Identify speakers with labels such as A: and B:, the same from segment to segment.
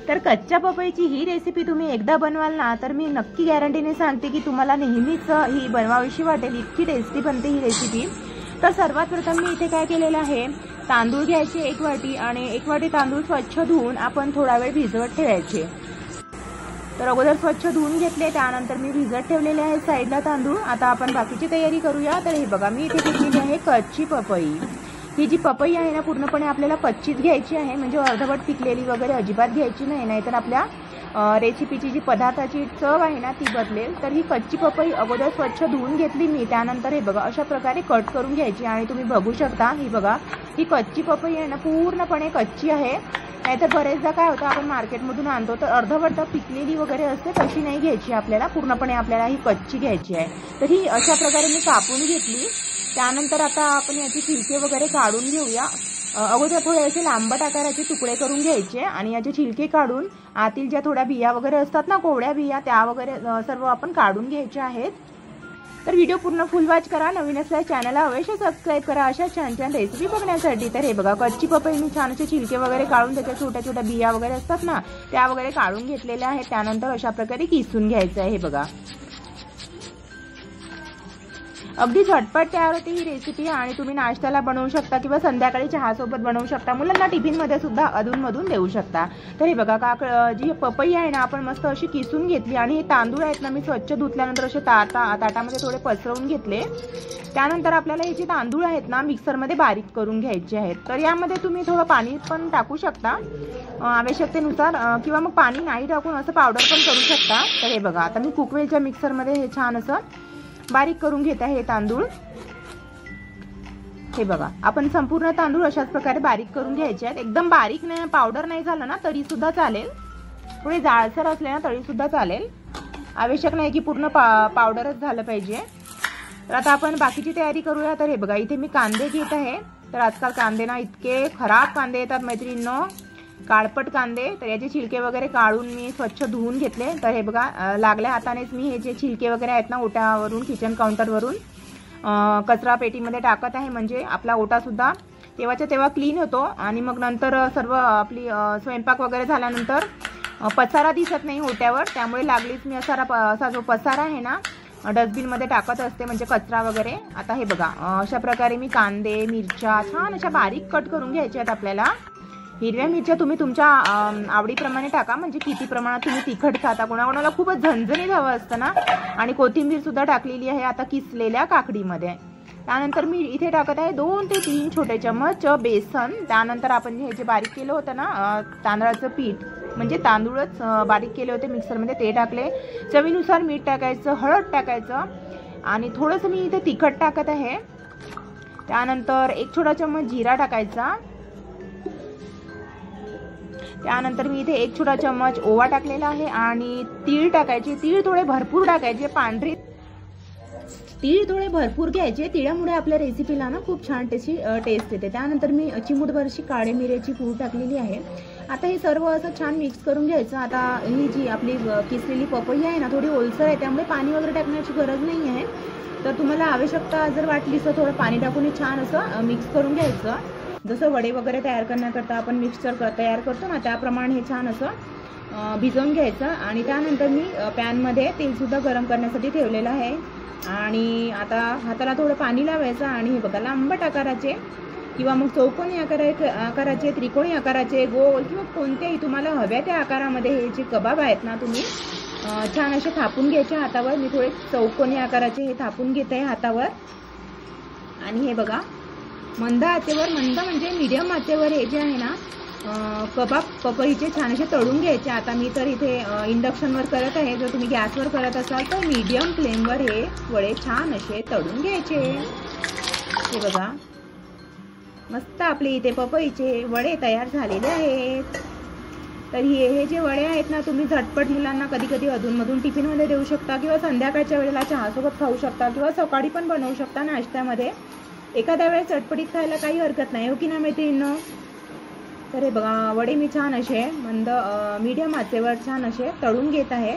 A: तर कच्च्या पपईची ही रेसिपी तुम्ही एकदा बनवाल ना तर मी नक्की गॅरंटीने सांगते की तुम्हाला नेहमीच ही बनवावीशी वाटेल, इतकी टेस्टी बनते ही रेसिपी। तर सर्वात प्रथम मी इथे काय केलेलं आहे, तांदूळ घ्यायचे 1 वाटी आणि 1 वाटी तांदूळ स्वच्छ धुवून आपण थोडा वेळ भिजवत ठेवायचे। तर अगोदर स्वच्छ धुवून घेतले, त्यानंतर मी भिजत ठेवलेले आहे साईडला तांदूळ। आता आपण बाकीची तयारी करूया। तर हे बघा, मी इथे घेतलेली आहे कच्ची पपई। ही जी पपई आहे ना पूर्णपणे आपल्याला कच्चीच घ्यायची आहे, म्हणजे अर्धवट पिकलेली वगैरे अजिबात घ्यायची नाही, नाहीतर आपल्या रेसिपीची जी पदार्थाची चव आहे ना ती बदलेल। तर ही कच्ची पपई अगोदर स्वच्छ धुवून घेतली मी, त्यानंतर हे बघा अशा प्रकारे कट करून घ्यायची। आणि तुम्ही बघू शकता ही बघा, ही कच्ची पपई आहे ना पूर्णपणे कच्ची आहे। नाहीतर बरेचदा काय होतं, आपण मार्केटमधून आणतो तर अर्धवट पिकलेली वगैरे असते, तशी नाही घ्यायची आपल्याला, पूर्णपणे आपल्याला ही कच्ची घ्यायची आहे। तर ही अशा प्रकारे मी कापून घेतली। त्यानंतर आता आपण याचे छिलके वगैरे काढून घेऊया। अगोदर थोडे असे लांबट आकाराचे तुकडे करून घ्यायचे आणि याचे छिलके काढून आतील ज्या थोड्या बिया वगैरे असतात ना, कोवड्या बिया, त्या वगैरे सर्व आपण काढून घ्यायच्या आहेत। तर व्हिडिओ पूर्ण फुल वॉच करा। नवीन असल्यास चॅनलला अवश्य सबस्क्राईब करा अशा छान छान रेसिपी बघण्यासाठी। तर हे बघा, कच्ची पपई मी छान असे छिलके वगैरे काढून त्याच्या छोट्या छोट्या बिया वगैरे असतात ना त्या वगैरे काढून घेतलेल्या आहेत। त्यानंतर अशा प्रकारे किसून घ्यायचं आहे। हे बघा, अगदी झटपट तयार होते ही रेसिपी आणि तुम्ही नाश्त्याला बनवू शकता किंवा संध्याकाळी चहा सोबत बनवू शकता, मुलांना टिफिन मध्ये सुद्धा अधूनमधून देऊ शकता। तर हे बघा, जी पपई आहे ना आपण मस्त अशी किसून घेतली आणि हे तांदूळ आहेत ना मी स्वच्छ धुतल्यानंतर असे ताटामध्ये थोडे पसरवून घेतले। त्यानंतर आपल्याला हे जे तांदूळ आहेत ना मिक्सरमध्ये बारीक करून घ्यायचे आहेत। तर यामध्ये तुम्ही थोडं पाणी पण टाकू शकता आवश्यकतेनुसार, किंवा मग पाणी नाही टाकून असं पावडर पण करू शकता। तर हे बघा, आता मी कुकवेलच्या मिक्सरमध्ये हे छान असं बारीक करून घेत आहे हे तांदूळ। हे बघा, आपण संपूर्ण तांदूळ अशाच प्रकारे बारीक करून घ्यायचे आहेत। एकदम बारीक नाही, पावडर नाही झालं ना तरी सुद्धा चालेल, थोडे जाडसर असले ना तरी सुद्धा चालेल, आवश्यक नाही की पूर्ण पावडरच झालं पाहिजे। तर आता आपण बाकीची तयारी करूया। तर हे बघा, इथे मी कांदे घेत आहे। तर आजकाल कांदे ना इतके खराब कांदे येतात मैत्रिणींनो, काळपट कांदे। तर याचे छिलके वगैरे काढून मी स्वच्छ धुवून घेतले। तर हे बघा, लागल्या हातानेच मी हे जे छिलके वगैरे आहेत ना ओट्यावरून, किचन काउंटरवरून कचरा पेटीमध्ये टाकत आहे, म्हणजे आपला ओटा सुद्धा तेव्हाच्या तेव्हा क्लीन होतो आणि मग नंतर सर्व आपली स्वयंपाक वगैरे झाल्यानंतर पसारा दिसत नाही ओट्यावर, त्यामुळे लागलीच मी असा जो पसारा आहे ना डस्टबिनमध्ये टाकत असते, म्हणजे कचरा वगैरे। आता हे बघा, अशा प्रकारे मी कांदे मिरच्या छान अशा बारीक कट करून घ्यायच्या आहेत आपल्याला। हिरव्या मिरच्या तुम्ही तुमच्या आवडीप्रमाणे टाका, म्हणजे किती प्रमाणात तुम्ही तिखट खाता, कोणाकोणाला खूपच झणझणीत हवं असतं ना। आणि कोथिंबीर सुद्धा टाकलेली आहे आता किसलेल्या काकडीमध्ये। त्यानंतर मी इथे टाकत आहे 2 ते 3 छोटे चम्मच बेसन। त्यानंतर आपण हे जे बारीक केलं होतं ना तांदळाचं पीठ, म्हणजे तांदूळच बारीक केले होते मिक्सरमध्ये, ते टाकले। चवीनुसार मीठ टाकायचं, हळद टाकायचं आणि थोडंसं मी इथे तिखट टाकत आहे। त्यानंतर 1 छोटा चम्मच जिरा टाकायचा। त्यानंतर मी इथे 1 छोटा चम्मच ओवा टाकलेला आहे आणि तीळ टाकायचे। तीळ थोडे भरपूर टाकायचे, पांढरे तीळ थोडे भरपूर घ्यायचे, तिळामुळे आपल्या रेसिपीला ना खूप छान टेस्ट येते। त्यानंतर मी चिमूटभरशी काळे मिऱ्याची पूड टाकलेली आहे। आता हे सर्व असं छान मिक्स करून घ्यायचं। आता ही जी आपली किसलेली पपई आहे ना थोडी ओलसर आहे, त्यामुळे पाणी वगैरे टाकण्याची गरज नाही आहे। तर तुम्हाला आवश्यकता जर वाटली तर थोडं पाणी टाकून छान असं मिक्स करून घ्यायचं, जसं वडे वगैरे तयार करण्याकरता आपण मिक्सचर तयार करतो ना त्याप्रमाणे हे छान असं भिजवून घ्यायचं। आणि त्यानंतर मी पॅनमध्ये तेलसुद्धा गरम करण्यासाठी ठेवलेलं आहे आणि आता हाताला थोडं पाणी लावायचं आणि हे बघा, लांबट आकाराचे किंवा मग चौकोनी आकाराचे, त्रिकोणी आकाराचे, गोल किंवा कोणत्याही तुम्हाला हव्या त्या आकारामध्ये हे जे कबाब आहेत ना तुम्ही छान असे थापून घ्यायचे हातावर। मी थोडे चौकोनी आकाराचे हे थापून घेते हातावर आणि हे बघा मंद आचेवर, मंद म्हणजे मीडियम आचेवर हे जे आहे ना कबाब पपईचे छान असे तळून घ्यायचे। आता मी तर इथे इंडक्शनवर करत आहे, जर तुम्ही गॅसवर करत असाल तर मीडियम फ्लेमवर हे वडे छान असे तळून घ्यायचे। हे बघा, मस्त आपले इथे पपईचे वडे तयार झालेले आहेत। तर हे जे वडे आहेत ना तुम्ही झटपट मुलांना कधी कधी अधूनमधून टिफिनमध्ये देऊ शकता किंवा संध्याकाळच्या वेळेला चहासोबत खाऊ शकता किंवा सकाळी पण बनवू शकता नाश्त्यामध्ये। एखाद्या वेळेस चटपटीत खायला काही हरकत नाही, हो की नाही मैत्रिणींनो। तर हे बघा, वडे मी छान असे मंद मीडियम आचेवर छान असे तळून घेत आहे।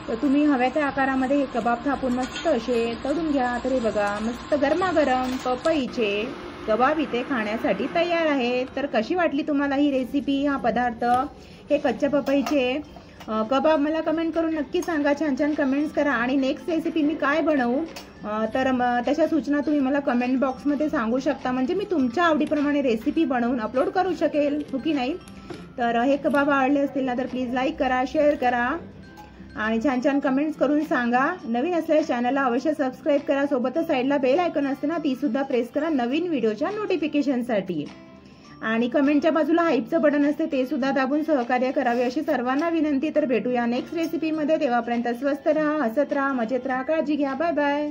A: तर तुम्ही हव्या त्या आकारामध्ये हे कबाब थापून मस्त असे तळून घ्या। तर हे बघा, मस्त गरमागरम पपईचे कबाब इथे खाण्यासाठी तयार आहे. तर कशी वाटली तुम्हाला ही रेसिपी, हा पदार्थ, हे कच्च्या पपईचे कबाब? मला कमेंट करून नक्की सांगा. छान छान कमेंट्स करा. आणि नेक्स्ट रेसिपी मी काय बनवू तर त्याच्या सूचना तुम्ही मला कमेंट बॉक्समध्ये सांगू शकता. म्हणजे मी तुमच्या आवडीप्रमाणे रेसिपी बनवून अपलोड करू शकेल, हो की नाही? तर हे कबाब आवडले असतील ना तर प्लीज लाईक करा, शेअर करा आणि छान छान कमेंट्स करून सांगा. नवीन असलेल्या चॅनलला अवश्य सबस्क्राईब करा. सोबतच साईडला बेल आयकॉन असते ना, ती सुद्धा प्रेस करा नवीन व्हिडिओच्या नोटिफिकेशनसाठी. आणि कमेंटच्या बाजूला हाईपचं बटन असते, ते सुद्धा दाबून सहकार्य करावे अशी सर्वांना विनंती. तर भेटूया नेक्स्ट रेसिपीमध्ये. तेव्हापर्यंत स्वस्त राहा, हसत राहा, मजेत राहा, काळजी घ्या. Bye bye.